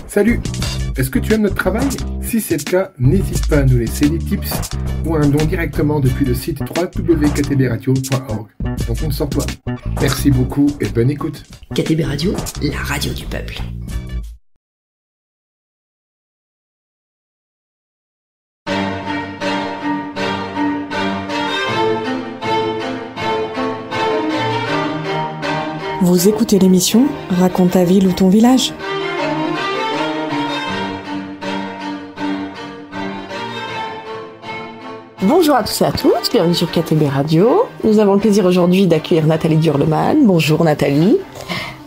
Salut! Est-ce que tu aimes notre travail? Si c'est le cas, n'hésite pas à nous laisser des tips ou un don directement depuis le site www.ktbradio.org. On compte sur toi. Merci beaucoup et bonne écoute. KTB Radio, la radio du peuple. Vous écoutez l'émission Raconte ta ville ou ton village. Bonjour à tous et à toutes, bienvenue sur KTB Radio. Nous avons le plaisir aujourd'hui d'accueillir Nathalie Durleman. Bonjour Nathalie.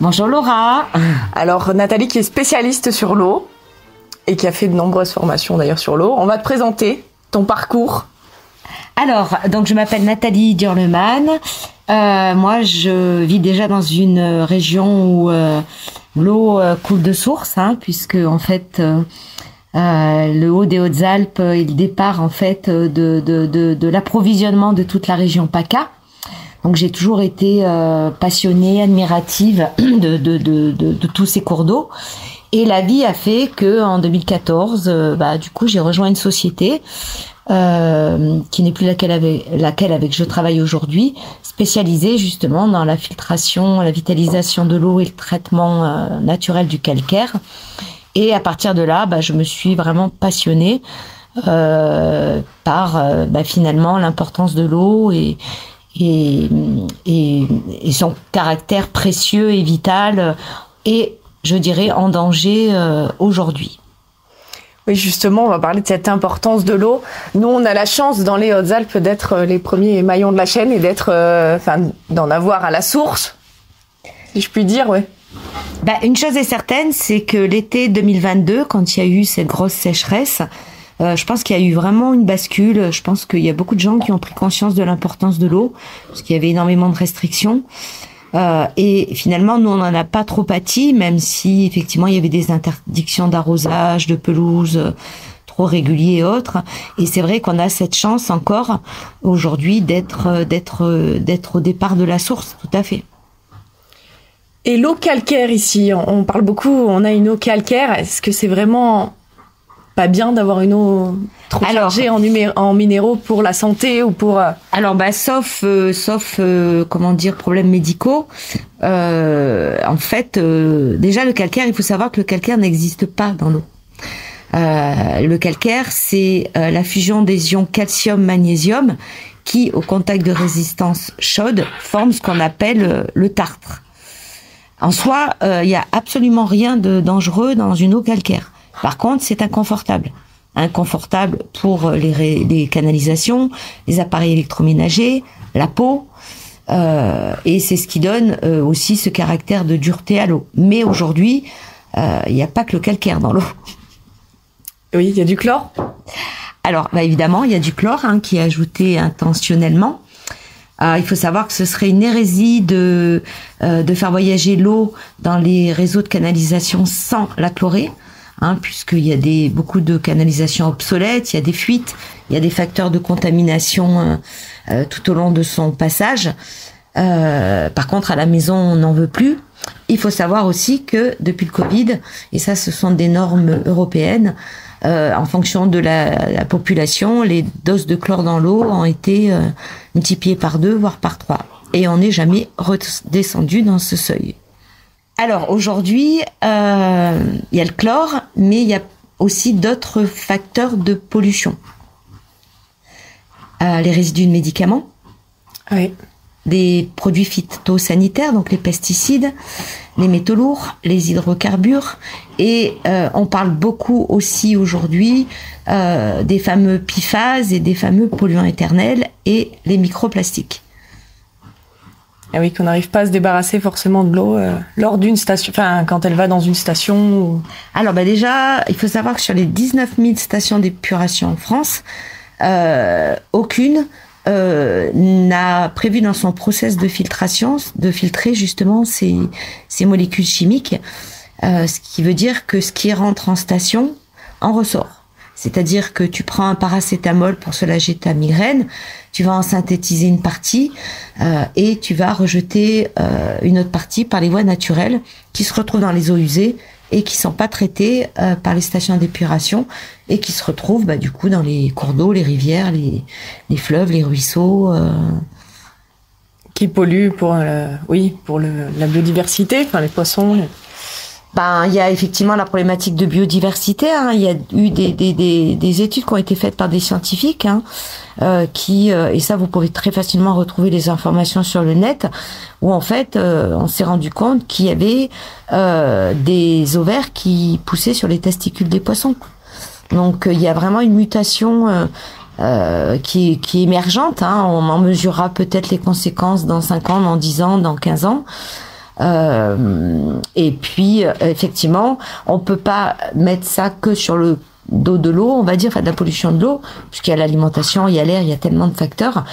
Bonjour Laura. Alors Nathalie qui est spécialiste sur l'eau et qui a fait de nombreuses formations d'ailleurs sur l'eau. On va te présenter ton parcours. Alors, donc je m'appelle Nathalie Durleman. Moi, je vis déjà dans une région où l'eau coule de source, puisque en fait le haut des Hautes-Alpes est le départ en fait de l'approvisionnement de toute la région PACA. Donc j'ai toujours été passionnée, admirative de tous ces cours d'eau. Et la vie a fait que en 2014, du coup, j'ai rejoint une société qui n'est plus laquelle avec je travaille aujourd'hui, spécialisée justement dans la filtration, la vitalisation de l'eau et le traitement naturel du calcaire. Et à partir de là, je me suis vraiment passionnée par finalement l'importance de l'eau et son caractère précieux et vital et je dirais en danger aujourd'hui. Oui, justement, on va parler de cette importance de l'eau. Nous, on a la chance dans les Hautes-Alpes d'être les premiers maillons de la chaîne et d'en avoir à la source, si je puis dire, ouais. Une chose est certaine, c'est que l'été 2022, quand il y a eu cette grosse sécheresse, je pense qu'il y a eu vraiment une bascule. Je pense qu'il y a beaucoup de gens qui ont pris conscience de l'importance de l'eau, parce qu'il y avait énormément de restrictions. Et finalement, nous, on n'en a pas trop pâti, même si effectivement il y avait des interdictions d'arrosage, de pelouse trop réguliers et autres. Et c'est vrai qu'on a cette chance encore aujourd'hui d'être au départ de la source, tout à fait. Et l'eau calcaire ici, on parle beaucoup, on a une eau calcaire. Est-ce que c'est vraiment pas bien d'avoir une eau trop chargée en minéraux pour la santé ou pour... Alors, sauf problèmes médicaux. En fait, déjà le calcaire, il faut savoir que le calcaire n'existe pas dans l'eau. Le calcaire, c'est la fusion des ions calcium-magnésium qui, au contact de résistance chaude, forment ce qu'on appelle le tartre. En soi, il y a absolument rien de dangereux dans une eau calcaire. Par contre, c'est inconfortable. Inconfortable pour les canalisations, les appareils électroménagers, la peau, et c'est ce qui donne aussi ce caractère de dureté à l'eau. Mais aujourd'hui, il n'y a pas que le calcaire dans l'eau. Oui, il y a du chlore. Alors, évidemment, il y a du chlore qui est ajouté intentionnellement. Il faut savoir que ce serait une hérésie de faire voyager l'eau dans les réseaux de canalisation sans la chlorer. Puisqu'il y a beaucoup de canalisations obsolètes, il y a des fuites, il y a des facteurs de contamination tout au long de son passage. Par contre, à la maison, on n'en veut plus. Il faut savoir aussi que depuis le Covid, et ça, ce sont des normes européennes, en fonction de la population, les doses de chlore dans l'eau ont été multipliées par 2, voire par 3. Et on n'est jamais redescendu dans ce seuil. Alors aujourd'hui, il y a le chlore, mais il y a aussi d'autres facteurs de pollution. Les résidus de médicaments, oui. Des produits phytosanitaires, donc les pesticides, les métaux lourds, les hydrocarbures, et on parle beaucoup aussi aujourd'hui des fameux PFAS et des fameux polluants éternels et les microplastiques. Ah oui, qu'on n'arrive pas à se débarrasser forcément de l'eau lors d'une station, quand elle va dans une station. Ou... Alors déjà, il faut savoir que sur les 19 000 stations d'épuration en France, aucune n'a prévu dans son process de filtration de filtrer justement ces molécules chimiques, ce qui veut dire que ce qui rentre en station en ressort. C'est-à-dire que tu prends un paracétamol pour soulager ta migraine, tu vas en synthétiser une partie et tu vas rejeter une autre partie par les voies naturelles qui se retrouvent dans les eaux usées et qui sont pas traitées par les stations d'épuration et qui se retrouvent du coup dans les cours d'eau, les rivières, les fleuves, les ruisseaux. Qui polluent pour la biodiversité, enfin les poissons. Il y a effectivement la problématique de biodiversité. Il y a eu des études qui ont été faites par des scientifiques, et ça vous pouvez très facilement retrouver les informations sur le net, où en fait on s'est rendu compte qu'il y avait des ovaires qui poussaient sur les testicules des poissons. Donc il y a vraiment une mutation qui est émergente. On en mesurera peut-être les conséquences dans 5 ans, dans 10 ans, dans 15 ans. Et puis effectivement, on peut pas mettre ça que sur le dos de l'eau, on va dire, de la pollution de l'eau, puisqu'il y a l'alimentation, il y a l'air, il y a tellement de facteurs.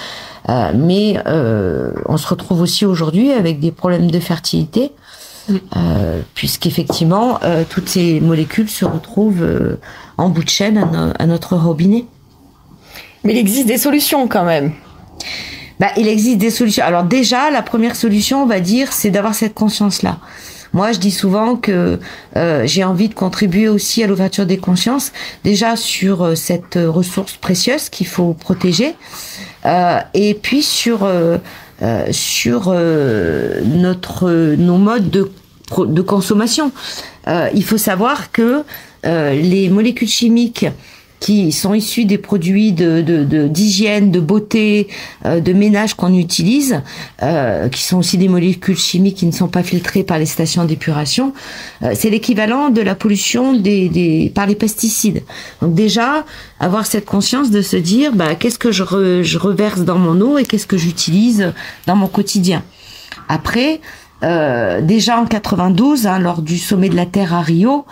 Mais on se retrouve aussi aujourd'hui avec des problèmes de fertilité, puisqu'effectivement toutes ces molécules se retrouvent en bout de chaîne à notre robinet. Mais il existe des solutions quand même. Il existe des solutions. Alors déjà, la première solution, on va dire, c'est d'avoir cette conscience-là. Moi, je dis souvent que j'ai envie de contribuer aussi à l'ouverture des consciences, déjà sur cette ressource précieuse qu'il faut protéger, et puis sur nos modes de consommation. Il faut savoir que les molécules chimiques qui sont issus des produits d'hygiène, de beauté, de ménage qu'on utilise, qui sont aussi des molécules chimiques qui ne sont pas filtrées par les stations d'épuration, c'est l'équivalent de la pollution par les pesticides. Donc déjà, avoir cette conscience de se dire, qu'est-ce que je reverse dans mon eau et qu'est-ce que j'utilise dans mon quotidien. Après, déjà en 92, lors du sommet de la Terre à Rio,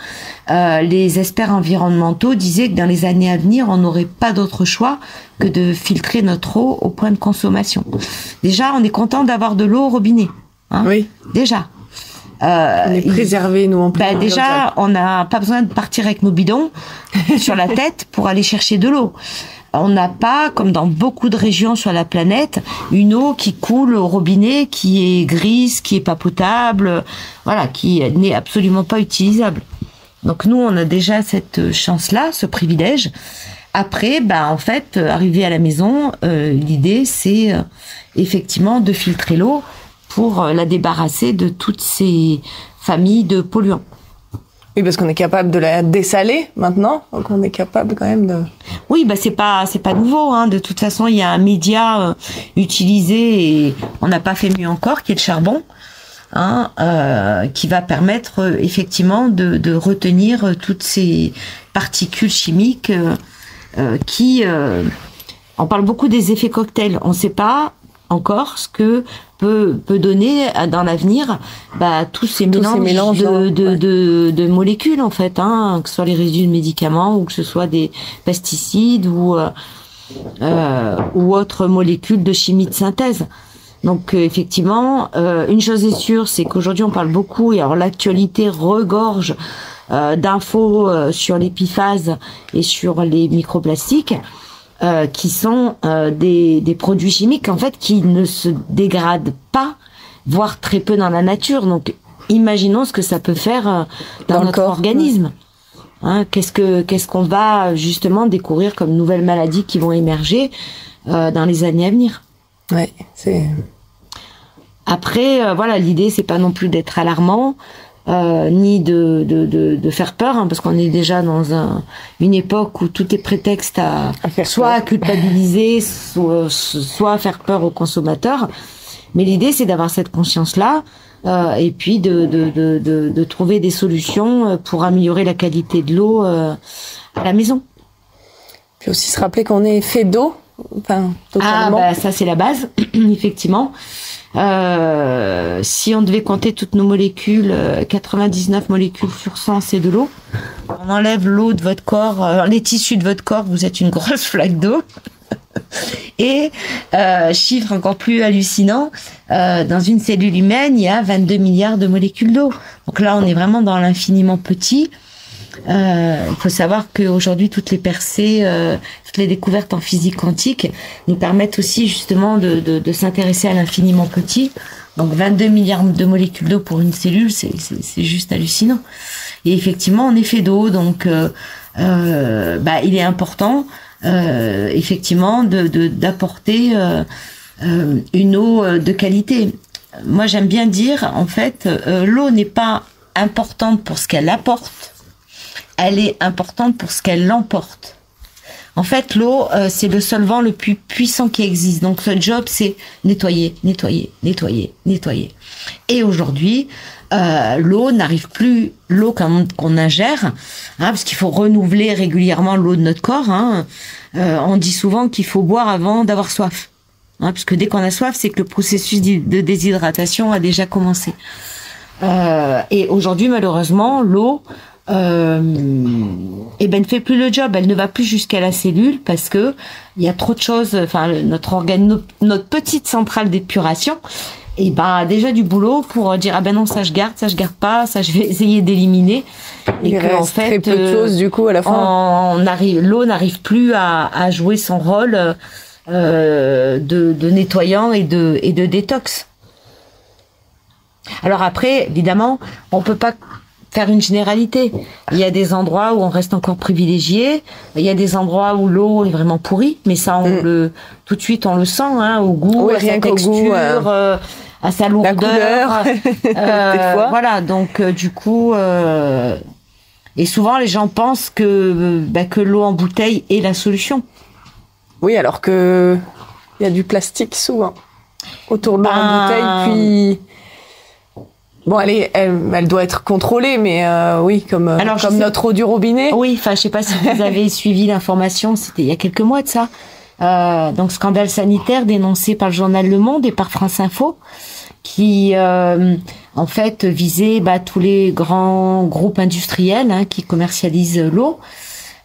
les experts environnementaux disaient que dans les années à venir, on n'aurait pas d'autre choix que de filtrer notre eau au point de consommation. Déjà, on est content d'avoir de l'eau au robinet. Oui. Déjà. On est préservé, nous, en plus. Déjà, on n'a pas besoin de partir avec nos bidons sur la tête pour aller chercher de l'eau. On n'a pas, comme dans beaucoup de régions sur la planète, une eau qui coule au robinet, qui est grise, qui est pas potable, qui n'est absolument pas utilisable. Donc nous, on a déjà cette chance-là, ce privilège. Après, en fait, arrivé à la maison, l'idée, c'est effectivement de filtrer l'eau pour la débarrasser de toutes ces familles de polluants. Oui, parce qu'on est capable de la dessaler maintenant, donc on est capable quand même de... Oui, c'est pas nouveau. De toute façon, il y a un média utilisé et on n'a pas fait mieux encore, qui est le charbon, qui va permettre effectivement de retenir toutes ces particules chimiques qui... on parle beaucoup des effets cocktails. On ne sait pas encore ce que peut donner dans l'avenir tous ces mélanges de molécules en fait, que ce soit les résidus de médicaments ou que ce soit des pesticides ou autres molécules de chimie de synthèse. Donc effectivement, une chose est sûre, c'est qu'aujourd'hui on parle beaucoup, et alors l'actualité regorge d'infos sur les PFAS et sur les microplastiques, qui sont des produits chimiques en fait qui ne se dégradent pas, voire très peu dans la nature. Donc imaginons ce que ça peut faire dans notre organisme. Qu'est-ce qu'on va justement découvrir comme nouvelles maladies qui vont émerger dans les années à venir. Ouais, c'est... Après, l'idée c'est pas non plus d'être alarmant, ni de faire peur, parce qu'on est déjà dans une époque où tout est prétexte à soit à culpabiliser, soit à faire peur aux consommateurs. Mais l'idée, c'est d'avoir cette conscience-là, et puis de trouver des solutions pour améliorer la qualité de l'eau à la maison. Puis aussi se rappeler qu'on est fait d'eau, totalement. Ça c'est la base, effectivement. Si on devait compter toutes nos molécules, 99 molécules sur 100, c'est de l'eau. On enlève l'eau de votre corps, les tissus de votre corps, vous êtes une grosse flaque d'eau. Et chiffre encore plus hallucinant, dans une cellule humaine, il y a 22 milliards de molécules d'eau. Donc là, on est vraiment dans l'infiniment petit. Il faut savoir qu'aujourd'hui, toutes les percées, toutes les découvertes en physique quantique nous permettent aussi justement de s'intéresser à l'infiniment petit. Donc 22 milliards de molécules d'eau pour une cellule, c'est juste hallucinant. Et effectivement, en effet d'eau, donc il est important effectivement d'apporter une eau de qualité. Moi, j'aime bien dire, en fait, l'eau n'est pas importante pour ce qu'elle apporte, elle est importante pour ce qu'elle emporte. En fait, l'eau, c'est le solvant le plus puissant qui existe. Donc, ce job, c'est nettoyer. Et aujourd'hui, l'eau n'arrive plus, l'eau qu'on ingère, parce qu'il faut renouveler régulièrement l'eau de notre corps. On dit souvent qu'il faut boire avant d'avoir soif. Parce que dès qu'on a soif, c'est que le processus de déshydratation a déjà commencé. Et aujourd'hui, malheureusement, l'eau ne fait plus le job, elle ne va plus jusqu'à la cellule parce que il y a trop de choses, notre organe, notre petite centrale d'épuration, a déjà du boulot pour dire non, ça je garde pas, ça je vais essayer d'éliminer. Et il reste très peu de choses du coup à la fin. L'eau n'arrive plus à jouer son rôle de nettoyant et de détox. Alors après, évidemment, on peut pas faire une généralité. Il y a des endroits où on reste encore privilégié. Il y a des endroits où l'eau est vraiment pourrie, mais ça, tout de suite, on le sent, au goût, à sa texture, à sa lourdeur. La couleur. Voilà. Donc, du coup, et souvent, les gens pensent que l'eau en bouteille est la solution. Oui, alors que il y a du plastique souvent autour de l'eau en bouteille, puis bon, elle doit être contrôlée, mais oui, comme notre eau du robinet. Oui, je sais pas si vous avez suivi l'information, c'était il y a quelques mois de ça. Donc scandale sanitaire dénoncé par le journal Le Monde et par France Info, qui en fait visait tous les grands groupes industriels qui commercialisent l'eau.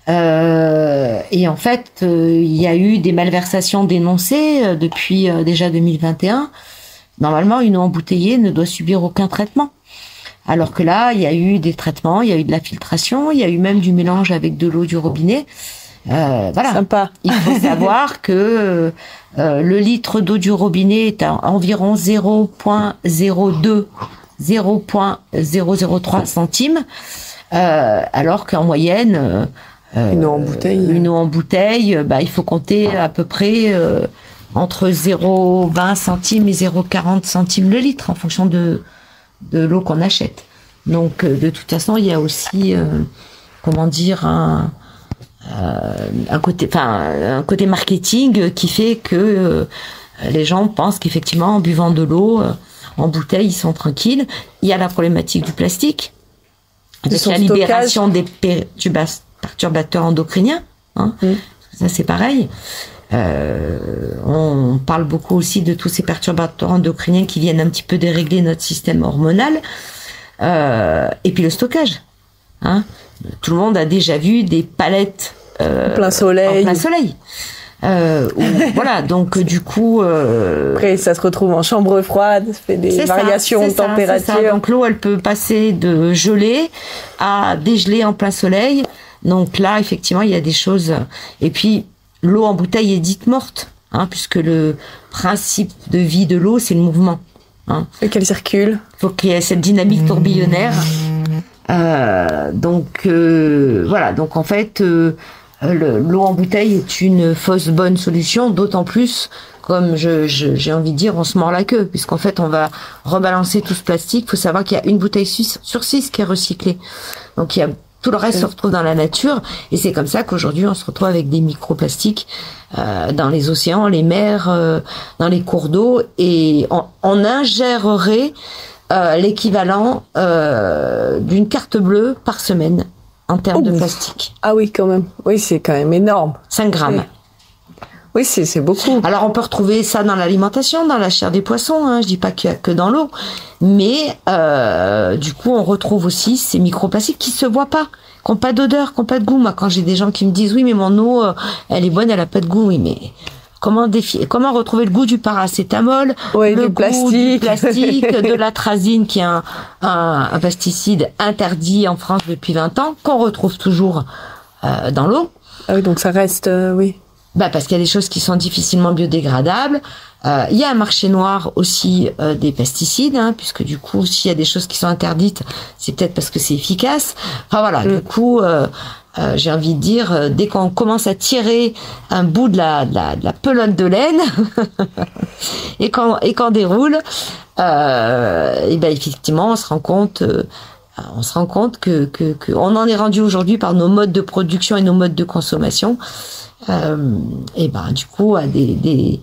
Et en fait, il y a eu des malversations dénoncées depuis déjà 2021. Normalement, une eau embouteillée ne doit subir aucun traitement. Alors que là, il y a eu des traitements, il y a eu de la filtration, il y a eu même du mélange avec de l'eau du robinet. Voilà. Sympa. Il faut savoir que le litre d'eau du robinet est à environ 0,003 centimes, alors qu'en moyenne, une eau en bouteille, il faut compter à peu près entre 0,20 centimes et 0,40 centimes le litre en fonction de l'eau qu'on achète. Donc de toute façon, il y a aussi un côté marketing qui fait que les gens pensent qu'effectivement en buvant de l'eau en bouteille, ils sont tranquilles. Il y a la problématique du plastique, avec la libération des perturbateurs endocriniens. Ça c'est pareil. On parle beaucoup aussi de tous ces perturbateurs endocriniens qui viennent un petit peu dérégler notre système hormonal. Et puis le stockage. Tout le monde a déjà vu des palettes en plein soleil. Voilà, donc du coup... Après, ça se retrouve en chambre froide, ça fait des variations de température. C'est ça. Donc l'eau, elle peut passer de gelée à dégelée en plein soleil. Donc là, effectivement, il y a des choses... Et puis, l'eau en bouteille est dite morte, puisque le principe de vie de l'eau, c'est le mouvement. Et qu'elle circule. Il faut qu'il y ait cette dynamique tourbillonnaire. Donc en fait, l'eau en bouteille est une fausse bonne solution, d'autant plus, comme j'ai envie de dire, on se mord la queue, puisqu'en fait, on va rebalancer tout ce plastique. Il faut savoir qu'il y a une bouteille sur 6 qui est recyclée. Donc, tout le reste se retrouve dans la nature, et c'est comme ça qu'aujourd'hui on se retrouve avec des microplastiques dans les océans, les mers, dans les cours d'eau, et on ingérerait l'équivalent d'une carte bleue par semaine en termes de plastique. Ah oui, quand même. Oui, c'est quand même énorme. 5 grammes. Oui, c'est beaucoup. Alors on peut retrouver ça dans l'alimentation, dans la chair des poissons, je dis pas qu'il y a que dans l'eau, mais du coup on retrouve aussi ces microplastiques qui se voient pas, qui n'ont pas d'odeur, qui n'ont pas de goût. Moi, quand j'ai des gens qui me disent oui mais mon eau elle est bonne, elle a pas de goût, oui mais comment retrouver le goût du paracétamol, le goût du plastique, de l'atrazine qui est un pesticide interdit en France depuis 20 ans, qu'on retrouve toujours dans l'eau. Ah oui, donc ça reste, oui. parce qu'il y a des choses qui sont difficilement biodégradables. Il y a un marché noir aussi des pesticides, puisque du coup, s'il y a des choses qui sont interdites, c'est peut-être parce que c'est efficace. Enfin voilà, du coup, j'ai envie de dire, dès qu'on commence à tirer un bout de la pelote de laine et qu'on déroule, et ben effectivement, on se rend compte que on en est rendu aujourd'hui par nos modes de production et nos modes de consommation, et ben du coup à des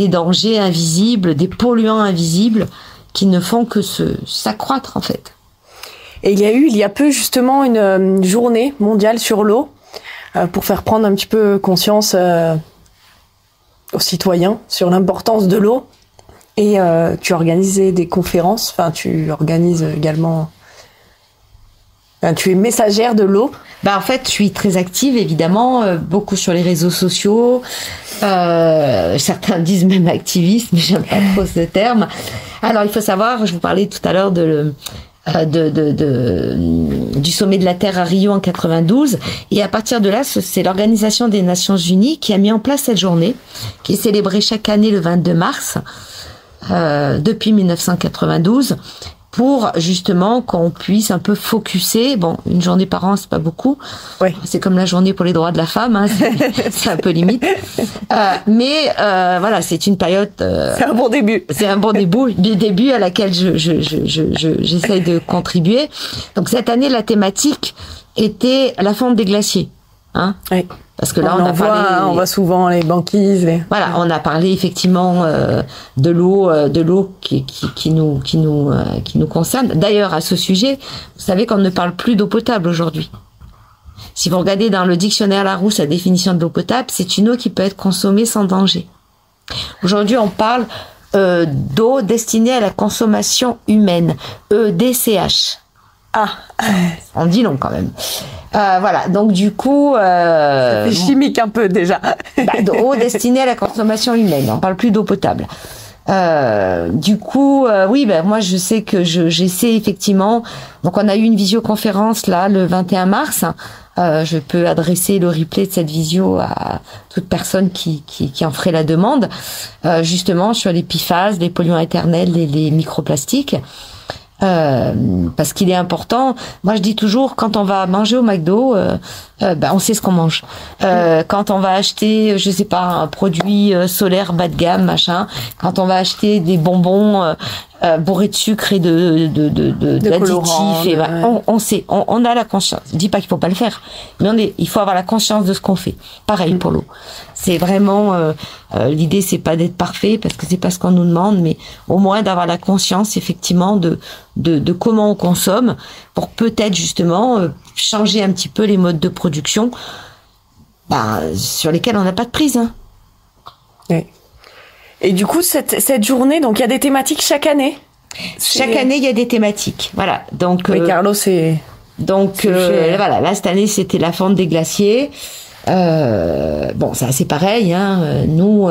dangers invisibles, des polluants invisibles qui ne font que s'accroître en fait. Et il y a peu justement une journée mondiale sur l'eau pour faire prendre un petit peu conscience aux citoyens sur l'importance de l'eau. Et tu organisais des conférences, tu organises également... tu es messagère de l'eau. En fait, je suis très active, évidemment, beaucoup sur les réseaux sociaux. Certains disent même activiste, mais j'aime pas trop ce terme. Alors, il faut savoir, je vous parlais tout à l'heure du sommet de la Terre à Rio en 92, et à partir de là, c'est l'Organisation des Nations Unies qui a mis en place cette journée, qui est célébrée chaque année le 22 mars, depuis 1992, pour justement qu'on puisse un peu focuser. Bon, une journée par an, c'est pas beaucoup. Ouais. C'est comme la journée pour les droits de la femme, c'est un peu limite. Mais voilà, c'est une période. C'est un bon début. C'est un bon début à laquelle j'essaie de contribuer. Donc cette année, la thématique était la fonte des glaciers. Oui. Parce que là, on voit souvent les banquises. Voilà, on a parlé effectivement de l'eau qui nous concerne. D'ailleurs, à ce sujet, vous savez qu'on ne parle plus d'eau potable aujourd'hui. Si vous regardez dans le dictionnaire Larousse la définition de l'eau potable, c'est une eau qui peut être consommée sans danger. Aujourd'hui, on parle d'eau destinée à la consommation humaine, EDCH. On dit long quand même. Voilà, donc du coup... c'est chimique un peu déjà. Eau destinée à la consommation humaine, on parle plus d'eau potable. Du coup, oui, moi je sais que j'essaie effectivement... Donc on a eu une visioconférence là, le 21 mars. Je peux adresser le replay de cette visio à toute personne qui en ferait la demande, justement sur les PFAS, les polluants éternels et les microplastiques. Parce qu'il est important. Moi, je dis toujours, quand on va manger au McDo, on sait ce qu'on mange. Quand on va acheter, je sais pas, un produit solaire bas de gamme, machin. Quand on va acheter des bonbons bourrés de sucre et d'additifs, et on sait, on a la conscience. Je dis pas qu'il faut pas le faire, mais il faut avoir la conscience de ce qu'on fait. Pareil pour l'eau. C'est vraiment l'idée, c'est pas d'être parfait parce que c'est pas ce qu'on nous demande, mais au moins d'avoir la conscience effectivement de comment on consomme pour peut-être justement changer un petit peu les modes de production sur lesquels on n'a pas de prise. Oui. Et du coup, cette journée, donc il y a des thématiques chaque année. Chaque année, il y a des thématiques. Voilà. Donc, oui, Carlo, c'est. Donc voilà, là cette année, c'était la fonte des glaciers. C'est pareil. Nous,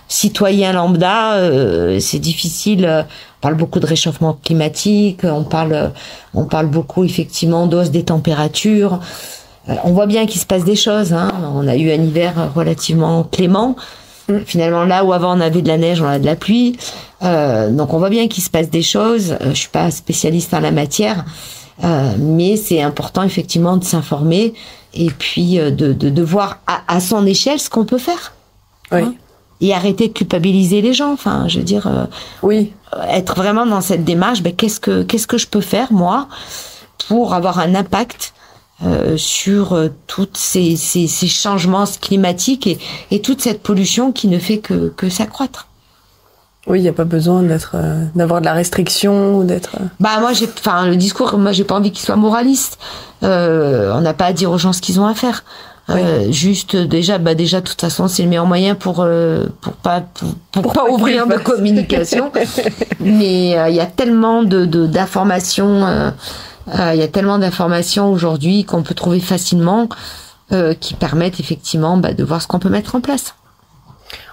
citoyens lambda, c'est difficile. On parle beaucoup de réchauffement climatique. On parle beaucoup effectivement d'hausse des températures. On voit bien qu'il se passe des choses. On a eu un hiver relativement clément. Finalement, là où avant on avait de la neige, on a de la pluie. Donc on voit bien qu'il se passe des choses. Je suis pas spécialiste en la matière, mais c'est important effectivement de s'informer et puis de voir à son échelle ce qu'on peut faire. Oui. Et arrêter de culpabiliser les gens. Enfin, je veux dire, oui, être vraiment dans cette démarche. Qu'est-ce que je peux faire moi pour avoir un impact sur toutes ces changements climatiques et toute cette pollution qui ne fait que s'accroître. Oui, il n'y a pas besoin d'avoir de la restriction ou d'être. Le discours, moi, j'ai pas envie qu'il soit moraliste. On n'a pas à dire aux gens ce qu'ils ont à faire. Oui. Juste déjà, de toute façon, c'est le meilleur moyen pour pas ouvrir de communication. Mais il y a tellement d'informations. Il y a tellement d'informations aujourd'hui qu'on peut trouver facilement qui permettent effectivement de voir ce qu'on peut mettre en place.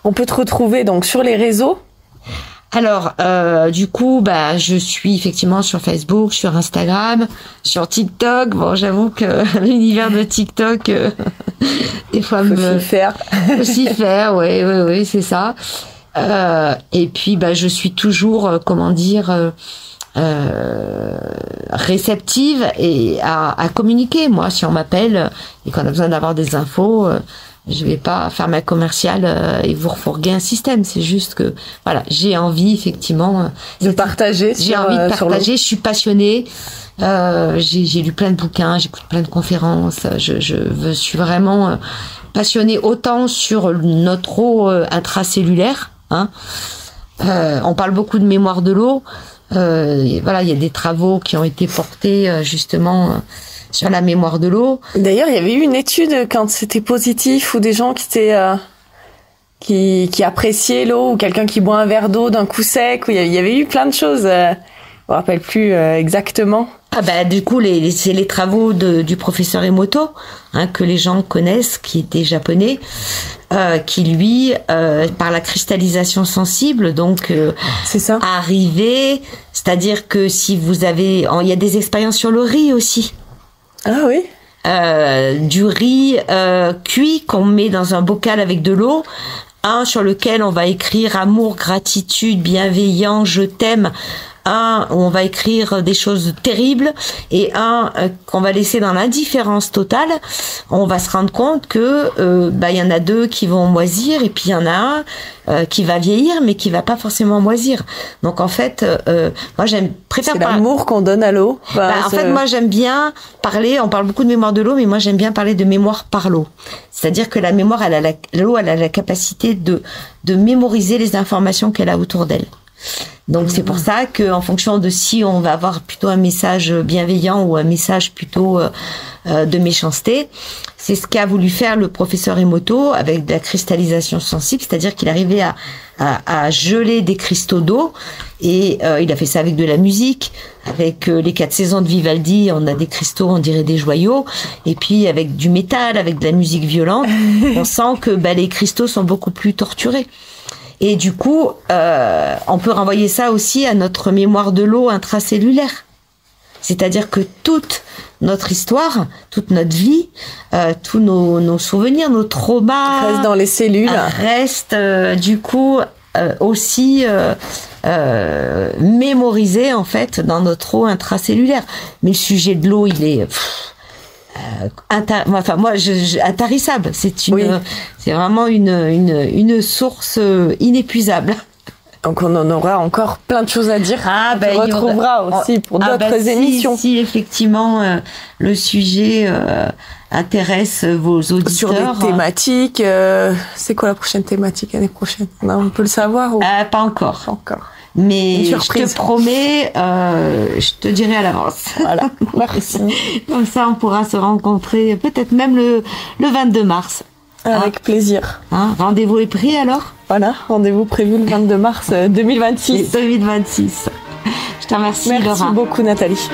On peut te retrouver donc sur les réseaux. Alors, du coup, je suis effectivement sur Facebook, sur Instagram, sur TikTok. Bon, j'avoue que l'univers de TikTok des fois Faut s'y faire. Faut s'y faire, oui, c'est ça. Et puis, je suis toujours, réceptive et à communiquer. Moi, si on m'appelle et qu'on a besoin d'avoir des infos, je vais pas faire ma commerciale et vous refourguer un système. C'est juste que, voilà, j'ai envie, effectivement, de partager. J'ai envie de partager. Je suis passionnée. J'ai lu plein de bouquins, j'écoute plein de conférences. Je suis vraiment passionnée autant sur notre eau intracellulaire. On parle beaucoup de mémoire de l'eau. Voilà, il y a des travaux qui ont été portés justement sur la mémoire de l'eau. D'ailleurs, il y avait eu une étude quand c'était positif ou des gens qui étaient qui appréciaient l'eau ou quelqu'un qui boit un verre d'eau d'un coup sec. Où il y avait eu plein de choses. Je me rappelle plus exactement. Du coup, c'est les travaux du professeur Emoto, que les gens connaissent, qui était japonais, qui lui, par la cristallisation sensible, donc c'est ça. Arrivé, c'est-à-dire que si vous avez, il y a des expériences sur le riz aussi. Ah oui. Du riz cuit qu'on met dans un bocal avec de l'eau, sur lequel on va écrire amour, gratitude, bienveillant, je t'aime. Où on va écrire des choses terribles, et qu'on va laisser dans l'indifférence totale. On va se rendre compte que y en a 2 qui vont moisir, et puis il y en a un qui va vieillir mais qui va pas forcément moisir. Donc en fait, moi préfère c'est l'amour qu'on donne à l'eau. En fait, moi j'aime bien parler. On parle beaucoup de mémoire de l'eau, mais moi j'aime bien parler de mémoire par l'eau. C'est-à-dire que la mémoire, l'eau, elle a la capacité de mémoriser les informations qu'elle a autour d'elle. Donc c'est pour ça que, en fonction de si on va avoir plutôt un message bienveillant ou un message plutôt de méchanceté, c'est ce qu'a voulu faire le professeur Emoto avec de la cristallisation sensible, c'est-à-dire qu'il arrivait à geler des cristaux d'eau, et il a fait ça avec de la musique, avec les 4 saisons de Vivaldi, on a des cristaux, on dirait des joyaux, et puis avec du métal, avec de la musique violente, on sent que les cristaux sont beaucoup plus torturés. Et du coup, on peut renvoyer ça aussi à notre mémoire de l'eau intracellulaire. C'est-à-dire que toute notre histoire, toute notre vie, tous nos souvenirs, nos traumas... restent dans les cellules. Restent, du coup, aussi mémorisés, en fait, dans notre eau intracellulaire. Mais le sujet de l'eau, il est... intarissable. C'est vraiment une source inépuisable. Donc on en aura encore plein de choses à dire. On retrouvera aussi pour d'autres émissions. Si effectivement le sujet intéresse vos auditeurs. Sur des thématiques. C'est quoi la prochaine thématique l'année prochaine? On peut le savoir ou... Pas encore. Pas encore. Mais je te promets, je te dirai à l'avance. Voilà, merci. Comme ça, on pourra se rencontrer peut-être même le 22 mars. Avec plaisir. Rendez-vous est pris alors? Voilà, rendez-vous prévu le 22 mars 2026. 2026. Je te remercie, Laura. Merci beaucoup, Nathalie.